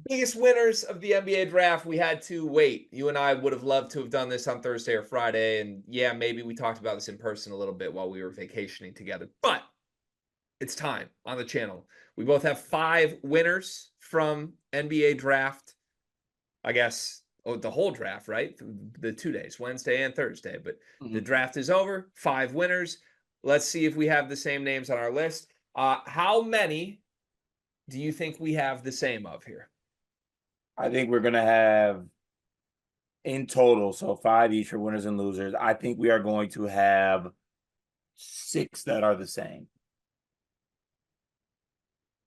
Biggest winners of the NBA draft, we had to wait. You and I would have loved to have done this on Thursday or Friday. And yeah, maybe we talked about this in person a little bit while we were vacationing together. But it's time on the channel. We both have 5 winners from NBA draft. I guess the whole draft, right? The 2 days, Wednesday and Thursday. But the Mhm. draft is over. 5 winners. Let's see if we have the same names on our list. How many do you think we have the same of here? I think we're gonna have in total, so 5 each for winners and losers. I think we are going to have 6 that are the same.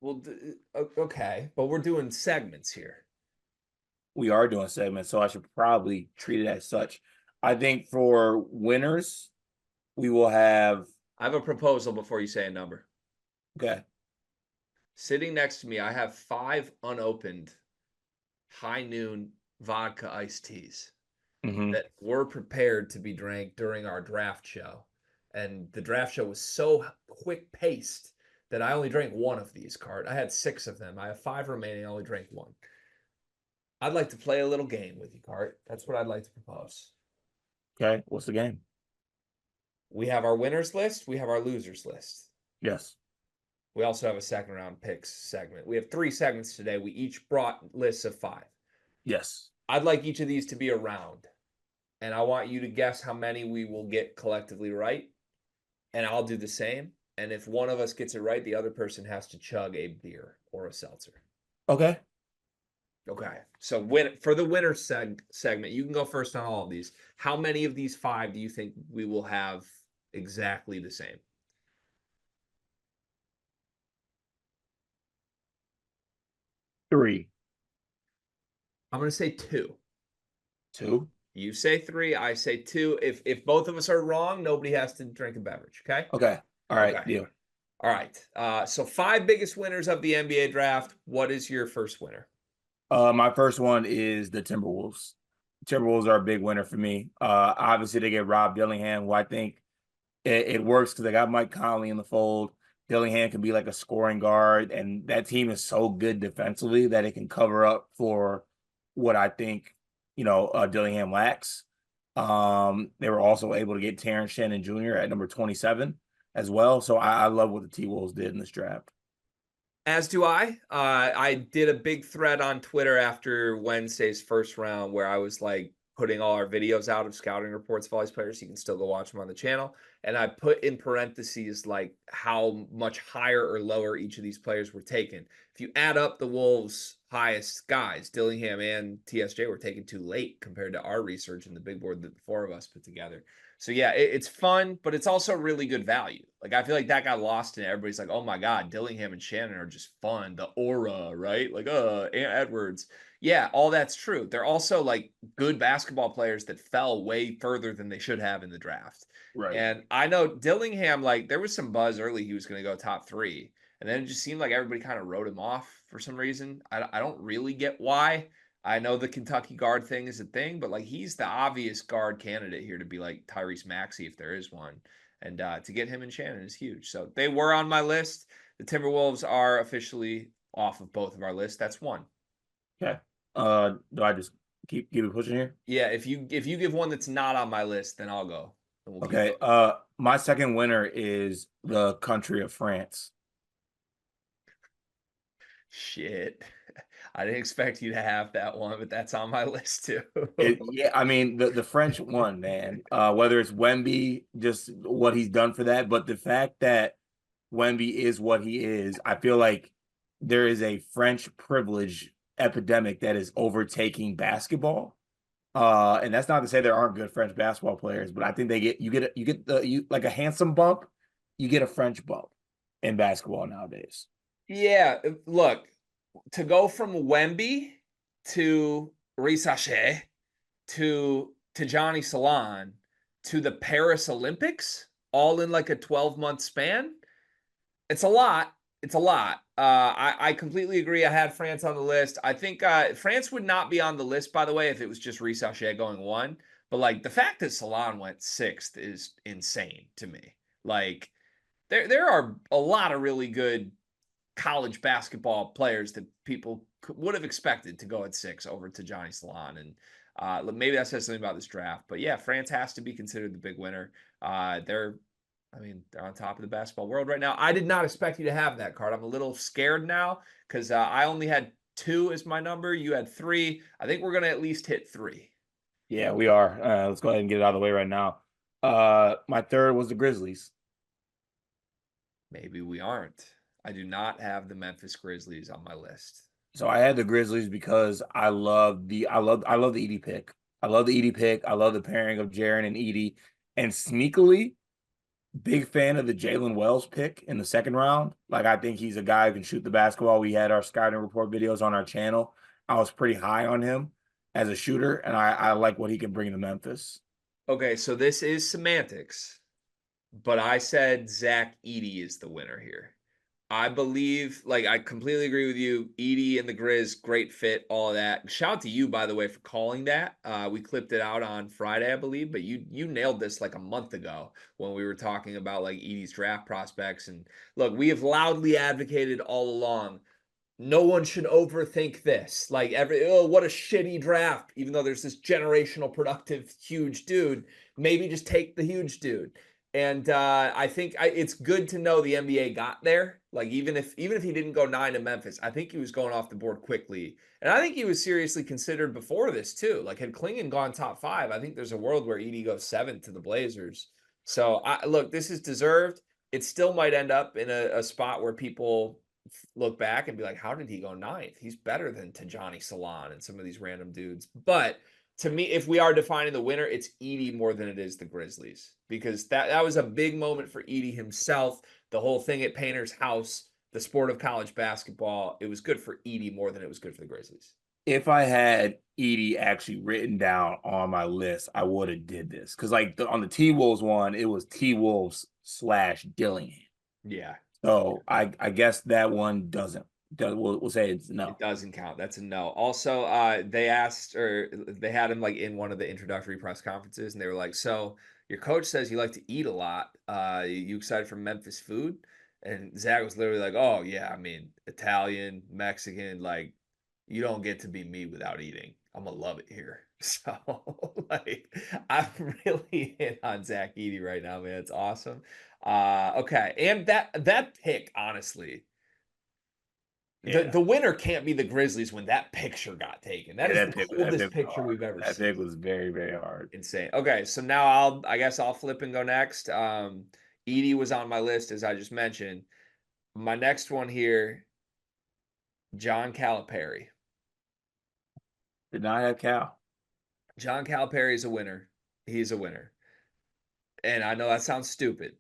Well, okay, but we're doing segments here. We are doing segments, so I should probably treat it as such. I think for winners, we will have I have a proposal before you say a number. okay. Sitting next to me, I have 5 unopened high noon vodka iced teas Mhm. that were prepared to be drank during our draft show. And the draft show was so quick paced that I only drank one of these, Cart. I had 6 of them. I have 5 remaining. I only drank one. I'd like to play a little game with you, Cart. That's what I'd like to propose. Okay. What's the game? We have our winners list. We have our losers list. Yes. We also have a second round picks segment. We have 3 segments today. We each brought lists of 5. Yes. I'd like each of these to be a round, and I want you to guess how many we will get collectively right, and I'll do the same. And if one of us gets it right, the other person has to chug a beer or a seltzer. Okay. Okay. So for the winner segment, you can go first on all of these. How many of these 5 do you think we will have exactly the same? 3. I'm going to say 2. 2. You say 3, I say 2. If both of us are wrong, nobody has to drink a beverage, okay? Okay. All right. Okay. Deal. All right. So 5 biggest winners of the NBA draft. What is your first winner? My first one is the Timberwolves. Timberwolves are a big winner for me. Obviously they get Rob Dillingham, who I think it works because they got Mike Conley in the fold. Dillingham can be like a scoring guard, and that team is so good defensively that it can cover up for what I think, Dillingham lacks. They were also able to get Terrence Shannon Jr. at number 27 as well. So I love what the T-Wolves did in this draft. As do I. I did a big thread on Twitter after Wednesday's first round where I was like putting all our videos out of scouting reports of all these players. You can still go watch them on the channel. And I put in parentheses like how much higher or lower each of these players were taken. If you add up the Wolves' highest guys, Dillingham and TSJ were taken too late compared to our research and the big board that the 4 of us put together. So yeah, it's fun, but it's also really good value. Like I feel like that got lost and everybody's like, "Oh my god, Dillingham and Shannon are just fun. The aura, right? Like, Edwards." Yeah, all that's true. They're also like good basketball players that fell way further than they should have in the draft. Right. And I know Dillingham, like there was some buzz early he was going to go top 3, and then it just seemed like everybody kind of wrote him off for some reason. I don't really get why. I know the Kentucky guard thing is a thing, but like he's the obvious guard candidate here to be like Tyrese Maxey if there is one. And to get him and Shannon is huge. So they were on my list. The Timberwolves are officially off of both of our lists. That's one. Okay. Do I just keep it pushing here? Yeah, if you give one that's not on my list, then I'll go. And we'll keep Okay. going. My second winner is the country of France. Shit. I didn't expect you to have that one, but that's on my list too. Yeah, I mean the French won, man. Whether it's Wemby, just what he's done for that, but the fact that Wemby is what he is, I feel like there is a French privilege epidemic that is overtaking basketball. And that's not to say there aren't good French basketball players, but I think you like a handsome bump, you get a French bump in basketball nowadays. Yeah, look, to go from Wemby to Risache to Johnny Salon to the Paris Olympics all in like a 12-month span. It's a lot. It's a lot. I completely agree. I had France on the list. I think France would not be on the list, by the way, if it was just Risache going 1. But like the fact that Salon went 6th is insane to me. Like there are a lot of really good college basketball players that people would have expected to go at 6 over Tijani Salon. And maybe that says something about this draft. But yeah, France has to be considered the big winner. They're on top of the basketball world right now. I did not expect you to have that card. I'm a little scared now because I only had 2 as my number. You had 3. I think we're going to at least hit 3. Yeah, we are. Let's go ahead and get it out of the way right now. My third was the Grizzlies. Maybe we aren't. I do not have the Memphis Grizzlies on my list. So I had the Grizzlies because I love the Edie pick. I love the Edie pick. I love the pairing of Jaren and Edie. And sneakily, big fan of the Jalen Wells pick in the second round. Like, I think he's a guy who can shoot the basketball. We had our scouting report videos on our channel. I was pretty high on him as a shooter, and I like what he can bring to Memphis. Okay, so this is semantics, but I said Zach Edey is the winner here. I believe, like, I completely agree with you. Edey and the Grizz, great fit, all of that. Shout out to you, by the way, for calling that. We clipped it out on Friday, I believe, but you nailed this like a month ago when we were talking about like Edey's draft prospects. And look, we have loudly advocated all along. No one should overthink this. Like what a shitty draft. Even though there's this generational, productive, huge dude, maybe just take the huge dude. And I think it's good to know the NBA got there. Like even if he didn't go 9 to Memphis, I think he was going off the board quickly. And I think he was seriously considered before this too. Like had Klingon gone top 5, I think there's a world where Edey goes 7 to the Blazers. So look, this is deserved. It still might end up in a spot where people look back and be like, how did he go 9th? He's better than Tijani Salon and some of these random dudes. But to me, if we are defining the winner, it's Edey more than it is the Grizzlies, because that was a big moment for Edey himself. The whole thing at Painter's house, the sport of college basketball, it was good for Edey more than it was good for the Grizzlies. If I had Edey actually written down on my list, I would have did this because like on the T Wolves one, it was T Wolves / Dillingham. Yeah. So I guess that one doesn't. We'll say it's no. It doesn't count. That's a no. Also, they asked, or they had him like in one of the introductory press conferences, and they were like, "So your coach says you like to eat a lot. You excited for Memphis food?" And Zach was literally like, "Oh yeah, I mean Italian, Mexican. Like you don't get to be me without eating. I'm gonna love it here." So like, I'm really in on Zach Edey right now, man. It's awesome. Okay, and that pick, honestly. The winner can't be the Grizzlies when that picture got taken. That is the coldest picture we've ever seen. That pick was very, very hard. Insane. Okay, so now I guess I'll flip and go next. Edey was on my list, as I just mentioned. My next one here, John Calipari. Did not have Cal. John Calipari is a winner. He's a winner. And I know that sounds stupid,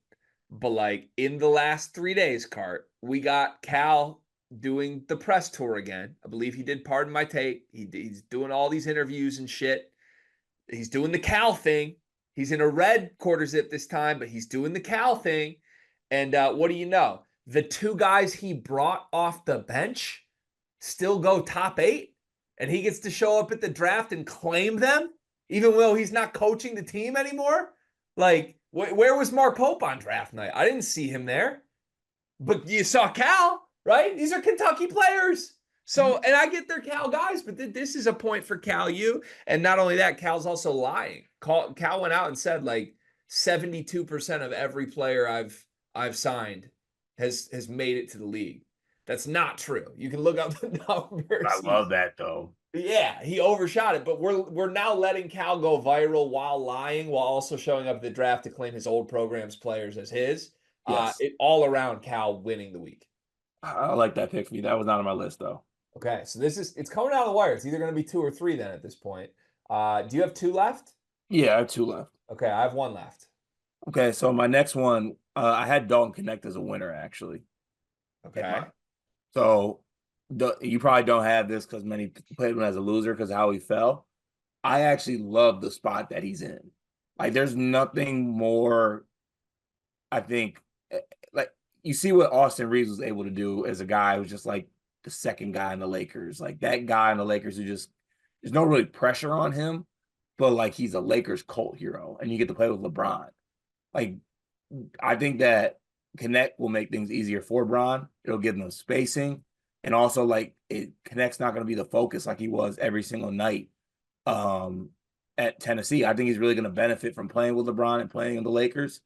but like in the last 3 days, Cart, we got Cal doing the press tour again. I believe he did Pardon My Take. He's doing all these interviews and shit. He's doing the Cal thing. He's in a red quarter zip this time, but he's doing the Cal thing. And what do you know? The 2 guys he brought off the bench still go top 8, and he gets to show up at the draft and claim them, even though he's not coaching the team anymore. Like, where was Mark Pope on draft night? I didn't see him there. But you saw Cal, right? These are Kentucky players. So, and I get they're Cal guys, but this is a point for Cal U. And not only that, Cal's also lying. Cal went out and said like 72% of every player I've signed has made it to the league. That's not true. You can look up the numbers. I love that though. Yeah, he overshot it, but we're now letting Cal go viral while lying, while also showing up at the draft to claim his old program's players as his. Yes. It all around Cal winning the week. I like that pick for you. That was not on my list though. Okay, so it's coming out of the wire. It's either going to be 2 or 3 then at this point. Do you have 2 left? Yeah, I have 2 left. Okay, I have 1 left. Okay, so my next one, I had Dalton Connect as a winner actually. Okay. So you probably don't have this because many played him as a loser because of how he fell. I actually love the spot that he's in. Like, there's nothing more, I think, like, you see what Austin Reeves was able to do as a guy who's just like the second guy in the Lakers. Like, that guy in the Lakers who just, there's no really pressure on him, but like he's a Lakers cult hero and you get to play with LeBron. Like, I think that Connect will make things easier for Bron. It'll give them spacing. and also like Connect's not going to be the focus like he was every single night um, at Tennessee. I think he's really going to benefit from playing with LeBron and playing in the Lakers.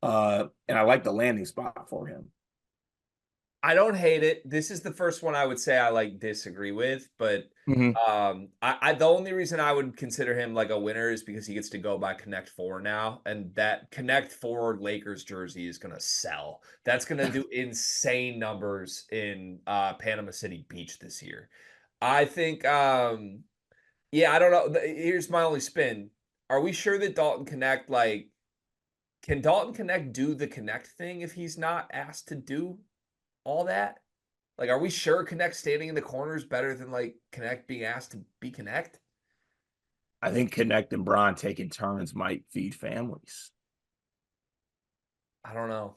And I like the landing spot for him. I don't hate it. This is the first one I would say I like disagree with, but Mhm. I the only reason I would consider him like a winner is because he gets to go by Connect Four now, and that Connect Four Lakers jersey is gonna sell. That's gonna do insane numbers in Panama City Beach this year. I think yeah, I don't know. Here's my only spin. Are we sure that Dalton Connect like can Dalton Connect do the Connect thing if he's not asked to do all that? Like, are we sure Connect standing in the corner is better than like Connect being asked to be Connect? I think Connect and Bron taking turns might feed families. I don't know.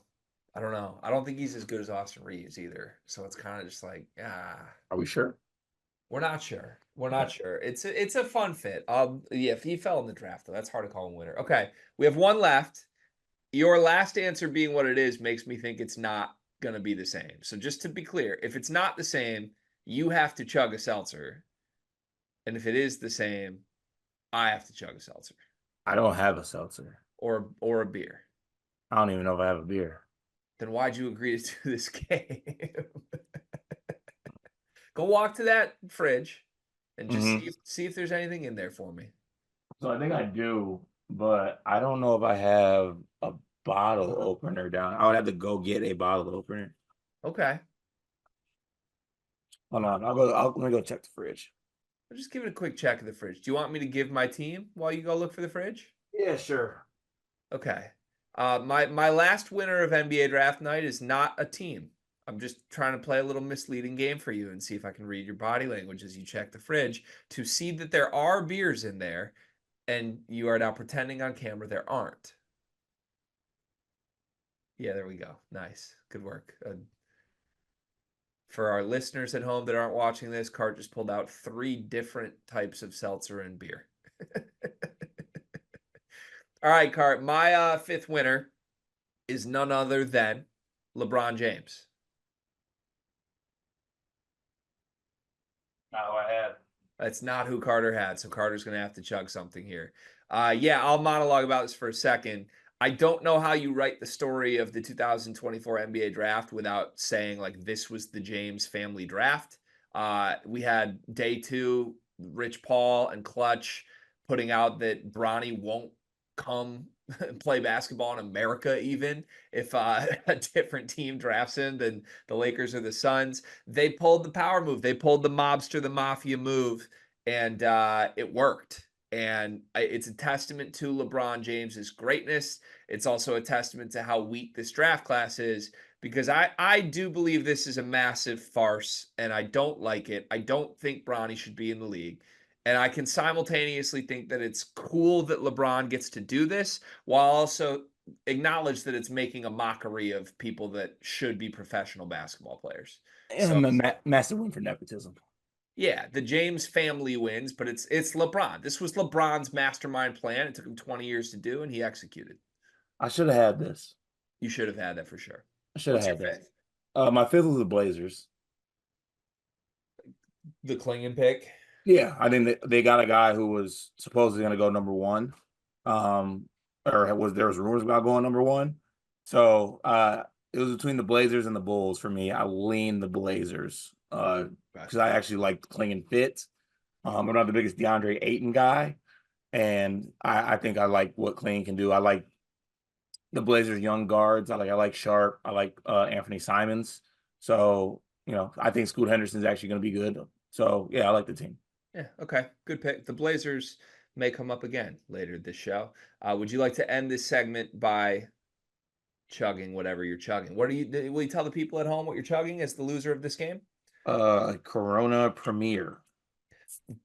I don't know. I don't think he's as good as Austin Reeves either. So it's kind of just like, Are we sure? we're not sure. We're Okay. not sure. It's a fun fit. Yeah, if he fell in the draft though, that's hard to call him winner. Okay, we have one left. Your last answer being what it is makes me think it's not gonna be the same. So just to be clear, if it's not the same, you have to chug a seltzer, and if it is the same, I have to chug a seltzer I don't have a seltzer. or a beer. I don't even know if I have a beer. Then why'd you agree to do this game? Go walk to that fridge and just Hmm. see if there's anything in there for me. So I think I do, but I don't know if I have a bottle opener down. I would have to go get a bottle opener. Okay. Hold on, let me go check the fridge. I'll just give it a quick check of the fridge. Do you want me to give my team while you go look for the fridge? Yeah, sure. Okay. My last winner of NBA draft night is not a team. I'm just trying to play a little misleading game for you and see if I can read your body language as you check the fridge to see that there are beers in there, and you are now pretending on camera there aren't. Yeah, there we go. Nice. Good work. For our listeners at home that aren't watching this, Cart just pulled out 3 different types of seltzer and beer. All right, Cart. My fifth winner is none other than LeBron James. No, I have. That's not who Carter had, so Carter's going to have to chug something here. Yeah, I'll monologue about this for a second. I don't know how you write the story of the 2024 NBA draft without saying like this was the James family draft. We had day 2, Rich Paul and Clutch putting out that Bronny won't come and play basketball in America even if a different team drafts him than the Lakers or the Suns. They pulled the power move. They pulled the mobster, the mafia move, and it worked. And it's a testament to LeBron James's greatness. It's also a testament to how weak this draft class is because I do believe this is a massive farce and I don't like it. I don't think Bronny should be in the league. And I can simultaneously think that it's cool that LeBron gets to do this while also acknowledge that it's making a mockery of people that should be professional basketball players. So And massive win for nepotism. yeah, the James family wins, but it's LeBron. This was LeBron's mastermind plan. It took him 20 years to do, and he executed. I should have had this. You should have had that for sure. I should have What's your had this. fifth? My fifth was the Blazers. The Klingon pick. Yeah, I think they got a guy who was supposedly going to go number one. Um, or there was rumors about going number one. So it was between the Blazers and the Bulls for me. I lean the Blazers because I actually like Klingon fit. I'm not the biggest DeAndre Ayton guy, and I think I like what Klingon can do. I like the Blazers young guards. I like Sharp. I like Anthony Simons. So I think Scoot Henderson's actually going to be good. So yeah, I like the team. Yeah, okay. Good pick. The Blazers may come up again later this show. Would you like to end this segment by chugging whatever you're chugging? Will you tell the people at home what you're chugging as the loser of this game? Corona Premier.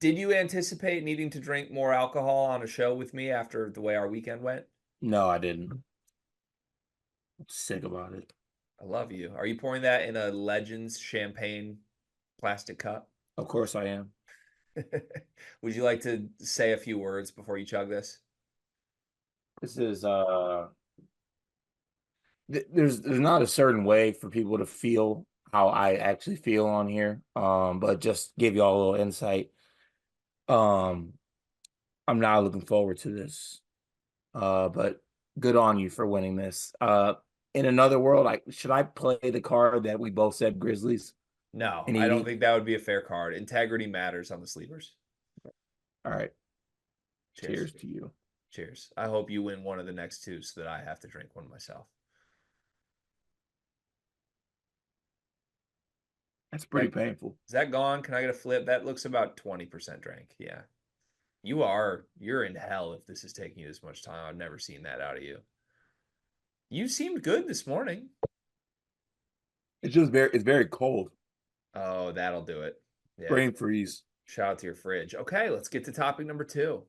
Did you anticipate needing to drink more alcohol on a show with me after the way our weekend went? No, I didn't. I'm sick about it. I love you. Are you pouring that in a Legends champagne plastic cup? Of course I am. Would you like to say a few words before you chug this? This is there's not a certain way for people to feel how I actually feel on here. But just give y'all a little insight. Um, I'm not looking forward to this. But good on you for winning this. In another world, should I play the card that we both said Grizzlies No, in I don't EV? think that would be a fair card. Integrity matters on the sleepers. All right. Cheers. Cheers to you. Cheers. I hope you win one of the next two so that I have to drink one myself. That's pretty painful. Is that gone? Can I get a flip? That looks about 20% drank. Yeah. You're in hell if this is taking you this much time. I've never seen that out of you. You seemed good this morning. It's very cold. Oh, that'll do it. Yeah. Brain freeze. Shout out to your fridge. Okay, let's get to topic number 2.